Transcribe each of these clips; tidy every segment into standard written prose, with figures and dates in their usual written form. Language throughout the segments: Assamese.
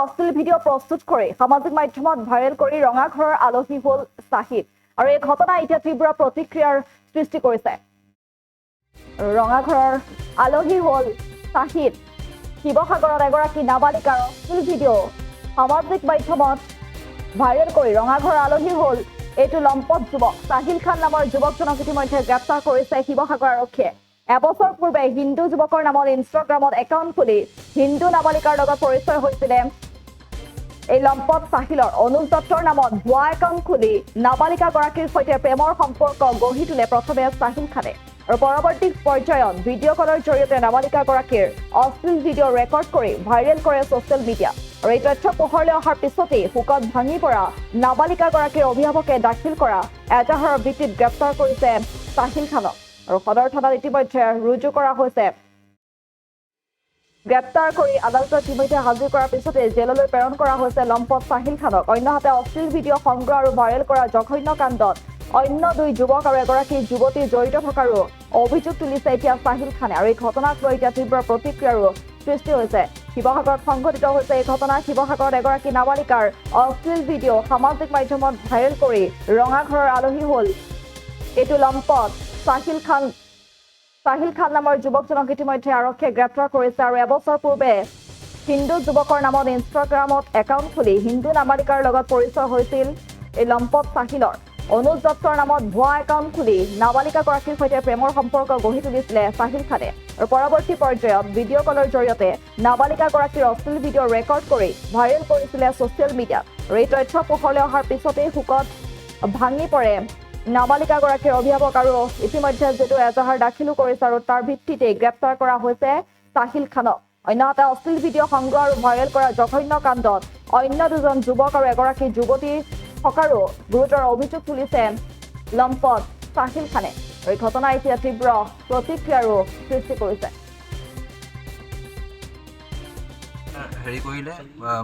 অশ্লীল ভিডিঅ' প্ৰস্তুত কৰি সামাজিক মাধ্যমত ভাইৰেল কৰি ৰঙাঘৰৰ আলহী হ'ল চাহিদ আৰু এই ঘটনা এতিয়া তীব্ৰ প্ৰতিক্ৰিয়াৰ সৃষ্টি কৰিছে ৰঙাঘৰৰ আলহী হ'ল চাহিদ শিৱসাগৰত এগৰাকী নাবালিকাৰ অশ্লীল ভিডিঅ' সামাজিক মাধ্যমত ভাইৰেল কৰি ৰঙাঘৰৰ আলহী হ'ল এইটো লম্পট যুৱক সাহিল খান নামৰ যুৱকজনক ইতিমধ্যে গ্ৰেপ্তাৰ কৰিছে শিৱসাগৰ আৰক্ষীয়ে এবছৰ পূৰ্বে হিন্দু যুৱকৰ নামত ইনষ্টাগ্ৰামত একাউণ্ট খুলি হিন্দু নাবালিকাৰ লগত পৰিচয় হৈছিলে এই লম্পট চাহিলৰ অনুজ দত্তৰ নামত ভুৱা একাউণ্ট খুলি নাবালিকাগৰাকীৰ সৈতে প্ৰেমৰ সম্পৰ্ক গঢ়ি তোলে প্ৰথমে চাহিল খানে আৰু পৰৱৰ্তী পৰ্যায়ত ভিডিঅ' কলৰ জৰিয়তে নাবালিকাগৰাকীৰ অশ্লীল ভিডিঅ' ৰেকৰ্ড কৰি ভাইৰেল কৰে ছ'চিয়েল মিডিয়া আৰু এই তথ্য পোহৰলৈ অহাৰ পিছতেই শোকত ভাঙি পৰা নাবালিকাগৰাকীৰ অভিভাৱকে দাখিল কৰা এজাহাৰৰ ভিত্তিত গ্ৰেপ্তাৰ কৰিছে চাহিল খানক আৰু সদৰ থানাত ইতিমধ্যে ৰুজু কৰা হৈছে গ্ৰেপ্তাৰ কৰি আদালতত ইতিমধ্যে হাজিৰ কৰাৰ পিছতে জেললৈ প্ৰেৰণ কৰা হৈছে লম্পট চাহিল খানক অন্যহাতে অশ্লীল ভিডিঅ' সংগ্ৰহ আৰু ভাইৰেল কৰা জঘন্য কাণ্ডত অন্য দুই যুৱক আৰু এগৰাকী যুৱতী জড়িত থকাৰো অভিযোগ তুলিছে এতিয়া চাহিল খানে আৰু এই ঘটনাক লৈ এতিয়া তীব্ৰ প্ৰতিক্ৰিয়াৰো সৃষ্টি হৈছে শিৱসাগৰত সংঘটিত হৈছে এই ঘটনা শিৱসাগৰত এগৰাকী নাবালিকাৰ অশ্লীল ভিডিঅ' সামাজিক মাধ্যমত ভাইৰেল কৰি ৰঙাঘৰৰ আলহী হ'ল এইটো লম্পট চাহিল খান নামৰ যুৱকজনক ইতিমধ্যে আৰক্ষীয়ে গ্ৰেপ্তাৰ কৰিছে আৰু এবছৰ পূৰ্বে হিন্দু যুৱকৰ নামত ইনষ্টাগ্ৰামত একাউণ্ট খুলি হিন্দু নাবালিকাৰ লগত পৰিচয় হৈছিল এই লম্পট চাহিলৰ অনুজ দত্তৰ নামত ভুৱা একাউণ্ট খুলি নাবালিকাগৰাকীৰ সৈতে প্ৰেমৰ সম্পৰ্ক গঢ়ি তুলিছিলে চাহিল খানে আৰু পৰৱৰ্তী পৰ্যায়ত ভিডিঅ' কলৰ জৰিয়তে নাবালিকাগৰাকীৰ অশ্লীল ভিডিঅ' ৰেকৰ্ড কৰি ভাইৰেল কৰিছিলে ছ'চিয়েল মিডিয়াত আৰু এই তথ্য পোহৰলৈ অহাৰ পিছতেই শোকত ভাঙি পৰে নাবালিকাগৰাকীৰ অভিভাৱক আৰু ইতিমধ্যে যিটো এজাহাৰ দাখিলো কৰিছে আৰু তাৰ ভিত্তিতে গ্ৰেপ্তাৰ কৰা হৈছে চাহিল খানক অন্যহাতে অশ্লীল ভিডিঅ' সংগ্ৰহ আৰু ভাইৰেল কৰা জঘন্য কাণ্ডত অন্য দুজন যুৱক আৰু এগৰাকী যুৱতী থকাৰো গুৰুতৰ অভিযোগ তুলিছে লম্পট চাহিল খানে এই ঘটনা এতিয়া তীব্ৰ প্ৰতিক্ৰিয়াৰো সৃষ্টি কৰিছে হেৰি কৰিলে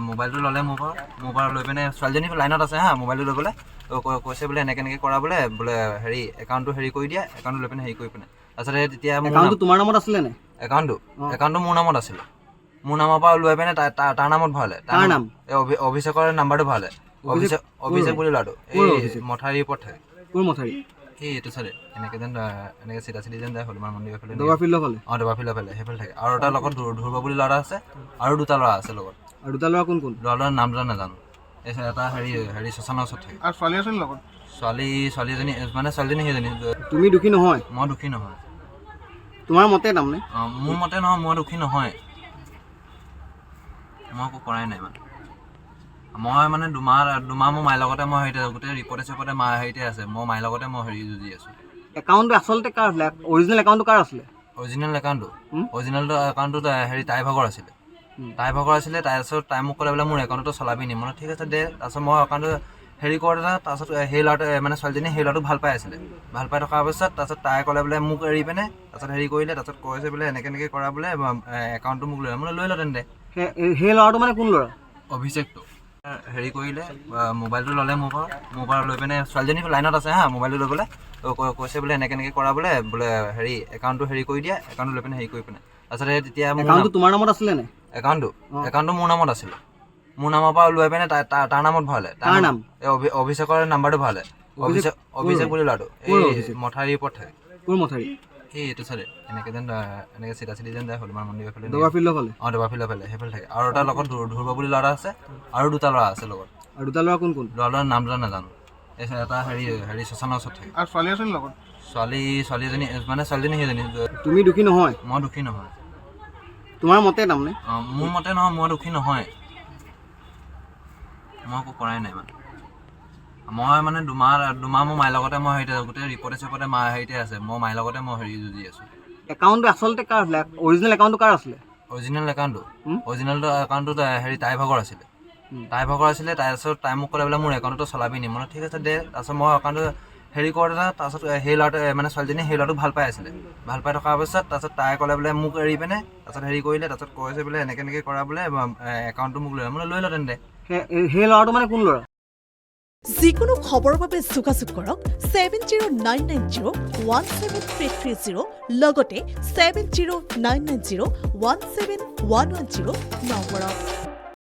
মোবাইলটো ল'লে মোৰ পৰা লৈ পিনে ছোৱালীজনী লাইনত আছে হা মোবাইলটো লৈ পেলাই কৈছে বোলে এনেকৈ কৰা বোলে হেৰি একাউণ্টটো হেৰি কৰি দিয়া একাউণ্টটো লৈ পিনে হেৰি কৰি পিনে তাৰপিছতে তেতিয়া একাউণ্টটো তোমাৰ নামত আছিলে নে একাউণ্টটো মোৰ নামত আছিলে মোৰ নামৰ পৰা লৈ পিনে তাৰ নামত ভৰালে তাৰ নাম এই অভিষেকৰ নাম্বাৰটো ভৰালে অভিষেক বুলি ল'ৰাটো এই মথাউৰিৰ ওপৰত থাকে কোন মথাউৰি এইটো চালে এনেকৈ চিধা যেন যায় হনুমান মন্দিৰৰ ফালে দবা ফিল্ডৰ ফালে দবা ফিল্ডৰ ফালে সেইফালে থাকে আৰু এটা লগত ধ্ৰুৱ বুলি ল'ৰা আছে আৰু দুটা ল'ৰা আছে লগত আৰু দুটা ল'ৰা কোন ল'ৰাটোৰ নাম নাজানো এটা হেৰি শ্মশানৰ ওচৰত থাকে আৰু ছোৱালী আছিল লগত ছোৱালীজনী মানে ছোৱালীজনী সেইজনী তুমি দুখী নহয় মই দুখী নহয় তোমাৰ মতে তাৰমানে মোৰ মতে নহয় মই দুখী নহয় মই একো কৰাই নাই মই মানে দুমাহ মোৰ মাইৰ লগতে মই হেৰিতে গোটেই ৰিপৰ্টে মা হেৰিতে আছে মই মাইৰ লগতে মই হেৰি যুঁজি আছোঁ একাউণ্টটো আচলতে কাৰ আছিলে অৰিজিনেল একাউণ্টটো কাৰ আছিলে অৰিজিনেল একাউণ্টটো হেৰি তাই ভাগৰ আছিলে তাৰপিছত তাই মোক ক'লে বোলে মোৰ একাউণ্টটো চলাবি নি মানে ঠিক আছে দে তাৰপিছত মই একাউণ্টটো হেৰি কৰোঁতে তাৰপিছত সেই ল'ৰাটো মানে ছোৱালীজনী সেই ল'ৰাটো ভাল পাই আছিলে ভাল পাই থকাৰ পাছত তাৰপিছত তাই ক'লে বোলে মোক এৰি পিনে তাৰপিছত হেৰি কৰিলে তাৰপিছত কৈছে বোলে এনেকৈ কৰা বোলে একাউণ্টটো মোক লৈ লৈ ল তেন্তে সেই ল'ৰাটো মানে কোন ল'ৰা অভিষেকটো হেৰি কৰিলে মোবাইলটো ল'লে মোৰ পৰা লৈ পিনে ছোৱালীজনী লাইনত আছে হা মোবাইলটো লৈ পেলাই কৈছে বোলে এনেকৈ কৰা বোলে হেৰি একাউণ্টটো হেৰি কৰি দিয়া একাউণ্টটো লৈ পিনে হেৰি কৰি পিনে তাৰপিছতে তেতিয়া একাউণ্টটো তোমাৰ নামত আছিলে নে একাউণ্টটো মোৰ নামত আছিলে মোৰ নামৰ পৰা লৈ পিনে তাৰ নামত ভৰালে তাৰ নাম এই অভিষেকৰ নাম্বাৰটো ভৰালে অভিষেক বুলি ল'ৰাটো এই মথাউৰিৰ ওপৰত থাকে কোন মথাউৰি এইটো চালে এনেকৈ চিধা যেন যায় হনুমান মন্দিৰৰ ফালে দবা ফিল্ডৰ ফালে দবা ফিল্ডৰ ফালে সেইফালে থাকে আৰু এটা লগত ধ্ৰুৱ বুলি ল'ৰা আছে আৰু দুটা ল'ৰা আছে লগত আৰু দুটা ল'ৰা কোন ল'ৰাটোৰ নাম নাজানো এটা হেৰি শ্মশানৰ ওচৰত থাকে আৰু ছোৱালী আছিল লগত ছোৱালীজনী মানে ছোৱালীজনী সেইজনী তুমি দুখী নহয় মই দুখী নহয় তোমাৰ মতে তাৰমানে মোৰ মতে নহয় মই দুখী নহয় মই একো কৰাই নাই মই মানে দুমাহ মোৰ মাইৰ লগতে মই হেৰিতে গোটেই ৰিপৰ্টে মা হেৰিতে আছে মই মাইৰ লগতে মই হেৰি যুঁজি আছোঁ একাউণ্টটো আচলতে কাৰ আছিলে অৰিজিনেল একাউণ্টটো কাৰ আছিলে অৰিজিনেল একাউণ্টটো হেৰি তাই ভাগৰ আছিলে তাৰপিছত তাই মোক ক'লে বোলে মোৰ একাউণ্টটো চলাবি নি মানে ঠিক আছে দে তাৰপিছত মই একাউণ্টটো হেৰি কৰোঁতে তাৰপিছত সেই ল'ৰাটো মানে ছোৱালীজনী সেই ল'ৰাটো ভাল পাই আছিলে ভাল পাই থকাৰ পাছত তাৰপিছত তাই ক'লে বোলে মোক এৰি পিনে তাৰপিছত হেৰি কৰিলে তাৰপিছত কৈছে বোলে এনেকৈ কৰা বোলে একাউণ্টটো মোক লৈ ল তেন্তে সেই ল'ৰাটো মানে কোন ল'ৰা যিকোনো খবৰৰ বাবে যোগাযোগ কৰক 7099017330 লগতে 7099017110 নম্বৰত